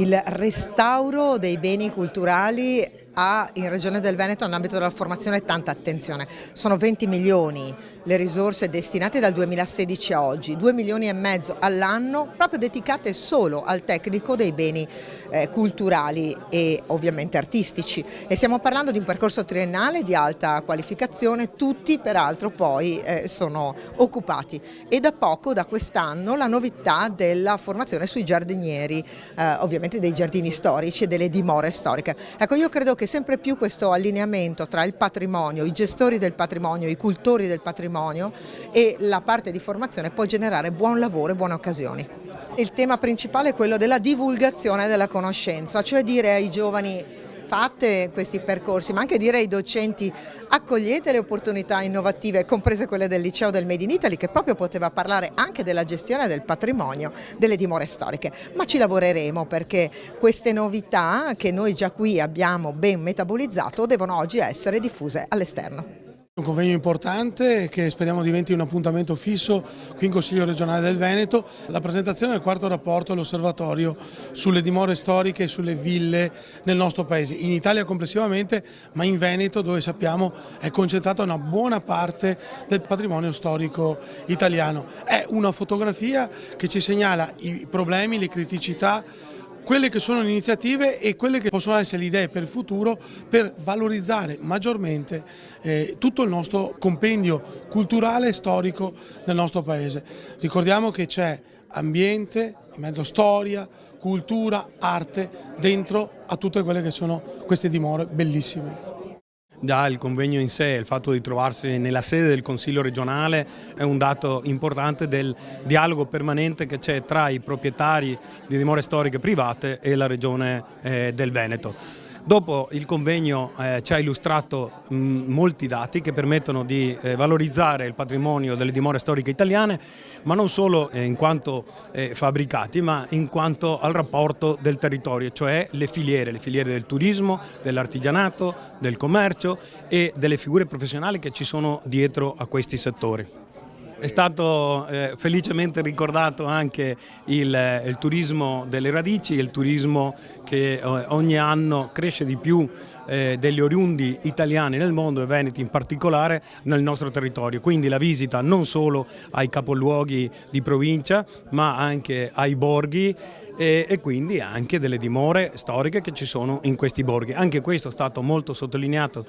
Il restauro dei beni culturali ha in Regione del Veneto, nell'ambito della formazione, tanta attenzione. Sono 20 milioni le risorse destinate dal 2016 a oggi, 2,5 milioni all'anno proprio dedicate solo al tecnico dei beni culturali e ovviamente artistici. E stiamo parlando di un percorso triennale di alta qualificazione, tutti peraltro poi sono occupati. E da poco, da quest'anno, la novità della formazione sui giardinieri, ovviamente dei giardini storici e delle dimore storiche. Ecco, io credo che sempre più questo allineamento tra il patrimonio, i gestori del patrimonio, i cultori del patrimonio e la parte di formazione può generare buon lavoro e buone occasioni. Il tema principale è quello della divulgazione della conoscenza, cioè dire ai giovani: fate questi percorsi, ma anche dire ai docenti: accogliete le opportunità innovative, comprese quelle del liceo del Made in Italy, che proprio poteva parlare anche della gestione del patrimonio, delle dimore storiche. Ma ci lavoreremo, perché queste novità che noi già qui abbiamo ben metabolizzato devono oggi essere diffuse all'esterno. Un convegno importante che speriamo diventi un appuntamento fisso qui in Consiglio regionale del Veneto, la presentazione del quarto rapporto all'osservatorio sulle dimore storiche e sulle ville nel nostro paese, in Italia complessivamente, ma in Veneto, dove sappiamo è concentrata una buona parte del patrimonio storico italiano. È una fotografia che ci segnala i problemi, le criticità, quelle che sono le iniziative e quelle che possono essere le idee per il futuro per valorizzare maggiormente tutto il nostro compendio culturale e storico del nostro paese. Ricordiamo che c'è ambiente, in mezzo storia, cultura, arte, dentro a tutte quelle che sono queste dimore bellissime. Già il convegno in sé, il fatto di trovarsi nella sede del Consiglio regionale è un dato importante del dialogo permanente che c'è tra i proprietari di dimore storiche private e la Regione del Veneto. Dopo il convegno ci ha illustrato molti dati che permettono di valorizzare il patrimonio delle dimore storiche italiane, ma non solo in quanto fabbricati, ma in quanto al rapporto del territorio, cioè le filiere del turismo, dell'artigianato, del commercio e delle figure professionali che ci sono dietro a questi settori. È stato felicemente ricordato anche il turismo delle radici, il turismo che ogni anno cresce di più degli oriundi italiani nel mondo e veneti in particolare nel nostro territorio. Quindi la visita non solo ai capoluoghi di provincia ma anche ai borghi e quindi anche delle dimore storiche che ci sono in questi borghi. Anche questo è stato molto sottolineato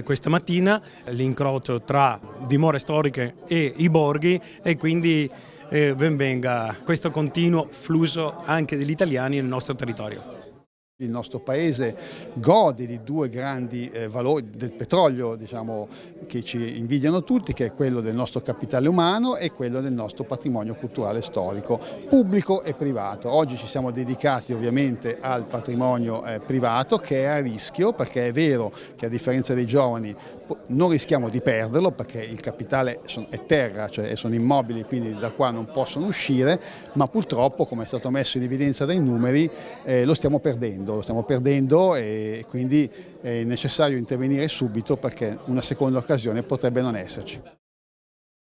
questa mattina, l'incrocio tra dimore storiche e i borghi, e quindi ben venga questo continuo flusso anche degli italiani nel nostro territorio. Il nostro paese gode di due grandi valori del petrolio, diciamo, che ci invidiano tutti, che è quello del nostro capitale umano e quello del nostro patrimonio culturale storico, pubblico e privato. Oggi ci siamo dedicati ovviamente al patrimonio privato, che è a rischio, perché è vero che a differenza dei giovani non rischiamo di perderlo, perché il capitale è terra, cioè sono immobili, quindi da qua non possono uscire, ma purtroppo, come è stato messo in evidenza dai numeri, lo stiamo perdendo e quindi è necessario intervenire subito, perché una seconda occasione potrebbe non esserci.